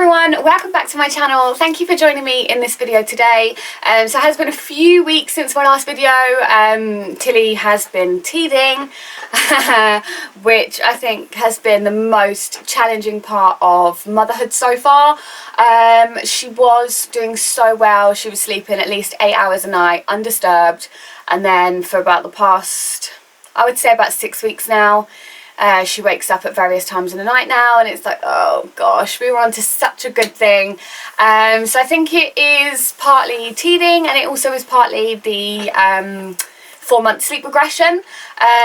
everyone, welcome back to my channel. Thank you for joining me in this video today. So it has been a few weeks since my last video. Tilly has been teething, which I think has been the most challenging part of motherhood so far. She was doing so well. She was sleeping at least 8 hours a night undisturbed, and then for about the past, I would say about 6 weeks now, she wakes up at various times in the night now, and it's like, oh gosh, we were on to such a good thing. So I think it is partly teething, and it also is partly the 4-month sleep regression.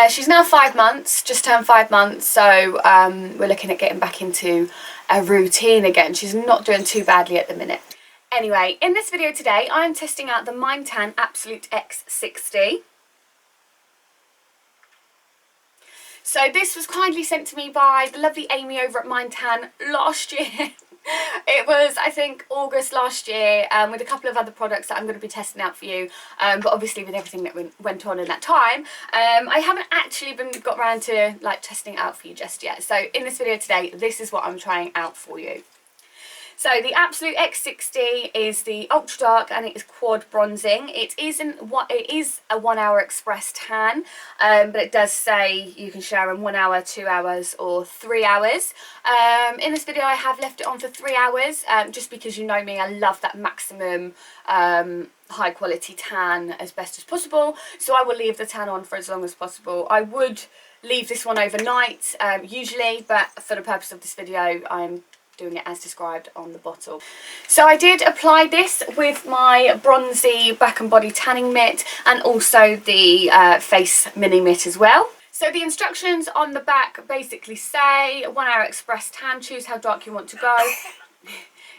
She's now 5 months, just turned 5 months, so we're looking at getting back into a routine again. She's not doing too badly at the minute. Anyway, in this video today, I'm testing out the Minetan Absolute X60. So this was kindly sent to me by the lovely Amy over at Minetan last year. It was, I think, August last year, with a couple of other products that I'm going to be testing out for you. But obviously with everything that went on in that time, I haven't actually got around to testing it out for you just yet. So in this video today, this is what I'm trying out for you. So the Absolute X60 is the ultra dark, and it is quad bronzing. It is a 1 hour express tan, but it does say you can shower in 1 hour, 2 hours or 3 hours. In this video I have left it on for 3 hours, just because you know me, I love that maximum high quality tan as best as possible. So I will leave the tan on for as long as possible. I would leave this one overnight usually, but for the purpose of this video I'm doing it as described on the bottle. So I did apply this with my bronzy back and body tanning mitt, and also the face mini mitt as well. So the instructions on the back basically say 1 hour express tan, choose how dark you want to go.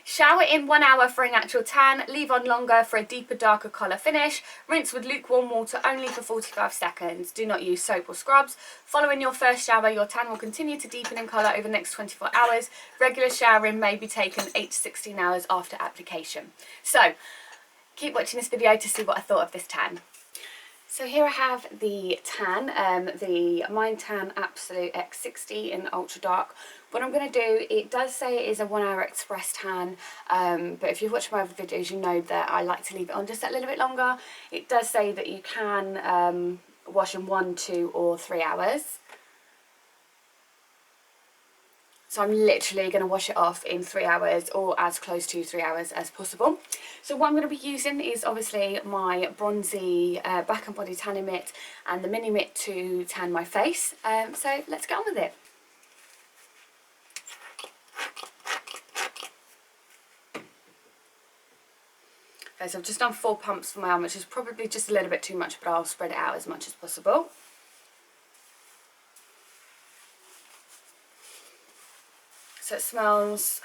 Shower in 1 hour for a natural tan, leave on longer for a deeper, darker colour finish. Rinse with lukewarm water only for 45 seconds. Do not use soap or scrubs. Following your first shower, your tan will continue to deepen in colour over the next 24 hours. Regular showering may be taken 8 to 16 hours after application. So, keep watching this video to see what I thought of this tan. So here I have the tan, the Minetan Absolute X60 in Ultra Dark. What I'm going to do, it does say it is a 1 hour express tan, but if you've watched my other videos you know that I like to leave it on just a little bit longer. It does say that you can wash in 1, 2 or 3 hours. So I'm literally going to wash it off in 3 hours, or as close to 3 hours as possible. So what I'm going to be using is obviously my bronzy back and body tanning mitt and the mini mitt to tan my face. So let's get on with it. Okay, so I've just done 4 pumps for my arm, which is probably just a little bit too much, but I'll spread it out as much as possible. So it smells,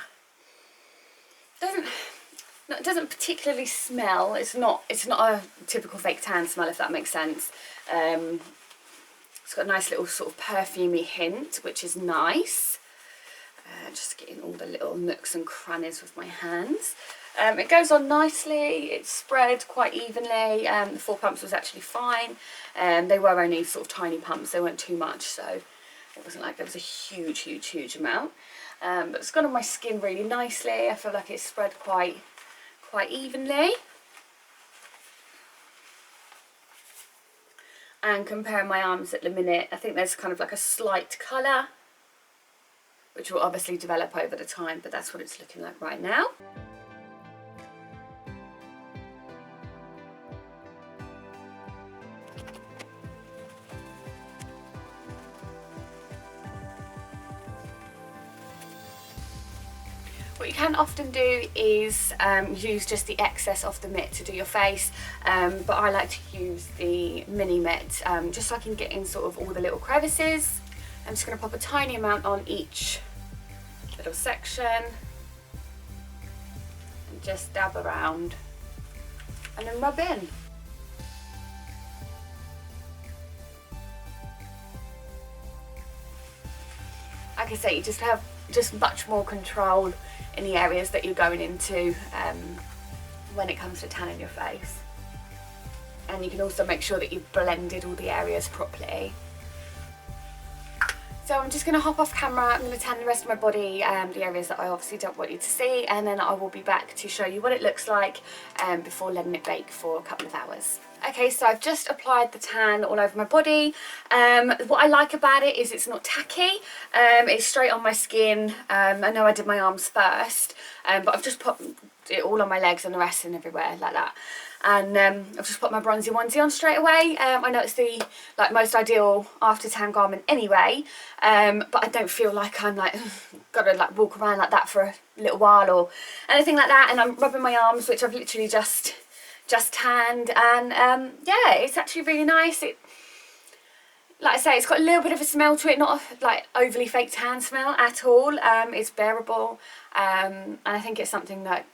it doesn't particularly smell. It's not a typical fake tan smell, if that makes sense. It's got a nice little sort of perfumey hint, which is nice. Just getting all the little nooks and crannies with my hands. It goes on nicely. It's spread quite evenly. The 4 pumps was actually fine. They were only sort of tiny pumps. They weren't too much, so it wasn't like there was a huge amount. But it's gone on my skin really nicely. I feel like it's spread quite evenly. And comparing my arms at the minute, I think there's kind of like a slight colour, which will obviously develop over the time, but that's what it's looking like right now. What you can often do is use just the excess of the mitt to do your face, but I like to use the mini mitt just so I can get in sort of all the little crevices. I'm just going to pop a tiny amount on each little section and just dab around and then rub in. Like I say, you just have much more control in the areas that you're going into when it comes to tanning your face. And you can also make sure that you've blended all the areas properly. So I'm just going to hop off camera, I'm going to tan the rest of my body, the areas that I obviously don't want you to see, and then I will be back to show you what it looks like before letting it bake for a couple of hours. Okay, so I've just applied the tan all over my body. What I like about it is it's not tacky, it's straight on my skin. I know I did my arms first, but I've just put it all on my legs and the rest and everywhere like that. And I've just put my bronzy onesie on straight away. I know it's the most ideal after tan garment anyway, but I don't feel like I'm gotta walk around like that for a little while or anything like that. And I'm rubbing my arms, which I've literally just tanned, and yeah, it's actually really nice. It, like I say, it's got a little bit of a smell to it, not a overly fake tan smell at all. It's bearable, and I think it's something that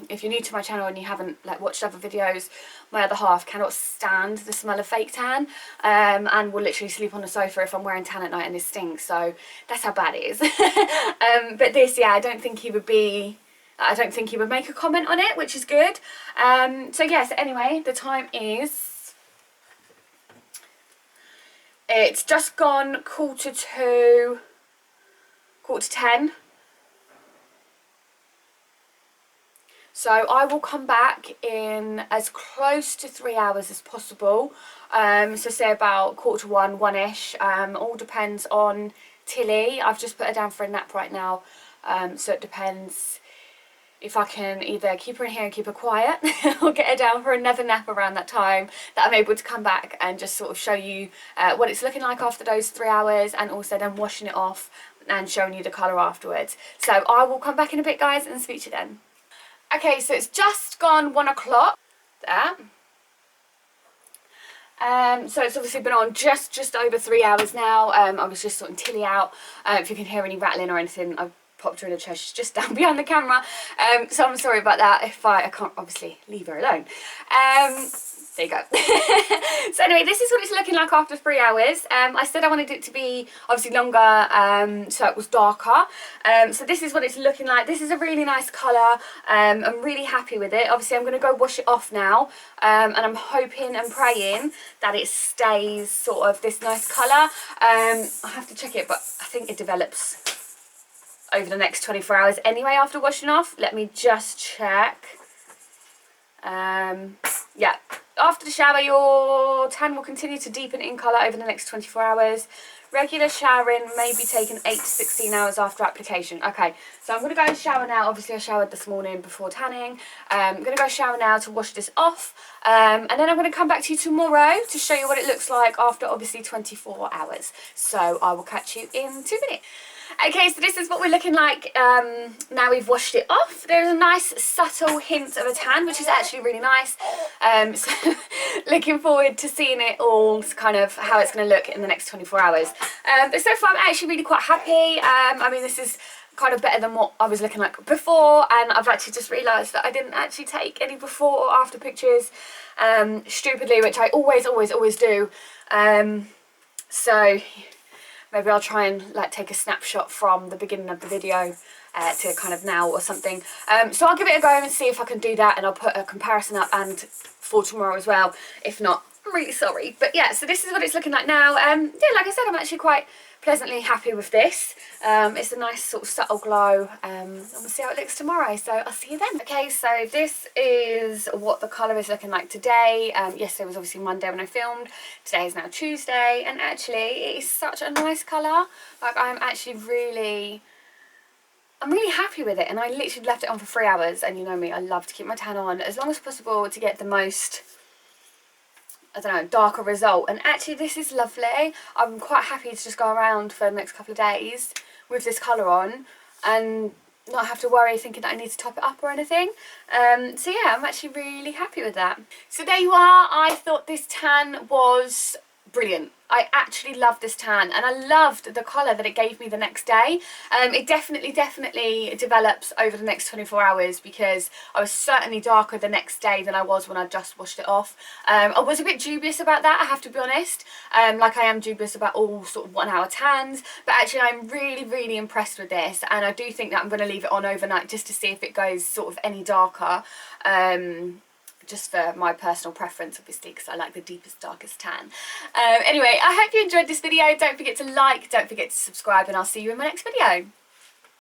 if you're new to my channel and you haven't watched other videos, my other half cannot stand the smell of fake tan, and will literally sleep on the sofa if I'm wearing tan at night and it stinks. So that's how bad it is. But this, yeah, I don't think he would make a comment on it, which is good. So yes, anyway, the time is, it's just gone 10:45. So I will come back in as close to 3 hours as possible. So say about 1:45, 1ish. All depends on Tilly. I've just put her down for a nap right now. So it depends if I can either keep her in here and keep her quiet or get her down for another nap around that time, that I'm able to come back and just sort of show you what it's looking like after those 3 hours, and also then washing it off and showing you the colour afterwards. So I will come back in a bit, guys, and speak to you then. Okay, so it's just gone 1 o'clock there. So it's obviously been on just over 3 hours now. I was just sorting Tilly out. If you can hear any rattling or anything, I've popped her in a chair. She's just down behind the camera, so I'm sorry about that if I can't obviously leave her alone. There you go. So anyway, this is what it's looking like after 3 hours. I said I wanted it to be obviously longer, so it was darker. So this is what it's looking like. This is a really nice colour. I'm really happy with it. Obviously I'm going to go wash it off now, and I'm hoping and praying that it stays sort of this nice colour. I have to check it, but I think it develops over the next 24 hours anyway after washing off. Let me just check. Yeah, after the shower your tan will continue to deepen in colour over the next 24 hours. Regular showering may be taken 8 to 16 hours after application. Okay, so I'm going to go and shower now. Obviously I showered this morning before tanning. I'm going to go shower now to wash this off, and then I'm going to come back to you tomorrow to show you what it looks like after obviously 24 hours. So I will catch you in 2 minutes. Okay, so this is what we're looking like now we've washed it off. There's a nice subtle hint of a tan, which is actually really nice. So looking forward to seeing it all, kind of how it's going to look in the next 24 hours. But so far I'm actually really quite happy. I mean, this is kind of better than what I was looking like before, and I've actually just realised that I didn't actually take any before or after pictures, stupidly, which I always do. So maybe I'll try and take a snapshot from the beginning of the video to kind of now or something. So I'll give it a go and see if I can do that, and I'll put a comparison up and for tomorrow as well. If not, I'm really sorry. But yeah, so this is what it's looking like now. Yeah, like I said, I'm actually quite pleasantly happy with this. It's a nice sort of subtle glow, and we'll see how it looks tomorrow. So I'll see you then. Okay, so this is what the colour is looking like today. Yesterday was obviously Monday when I filmed. Today is now Tuesday, and actually it is such a nice colour. I'm really happy with it, and I literally left it on for 3 hours, and you know me, I love to keep my tan on as long as possible to get the most, I don't know, darker result. And actually this is lovely. I'm quite happy to just go around for the next couple of days with this colour on and not have to worry thinking that I need to top it up or anything. So yeah, I'm actually really happy with that. So there you are. I thought this tan was brilliant. I actually loved this tan, and I loved the colour that it gave me the next day. It definitely develops over the next 24 hours, because I was certainly darker the next day than I was when I just washed it off. I was a bit dubious about that, I have to be honest, like I am dubious about all sort of 1 hour tans, but actually I'm really impressed with this, and I do think that I'm going to leave it on overnight just to see if it goes sort of any darker. just for my personal preference, obviously, because I like the deepest, darkest tan. Anyway, I hope you enjoyed this video. Don't forget to like, don't forget to subscribe, and I'll see you in my next video.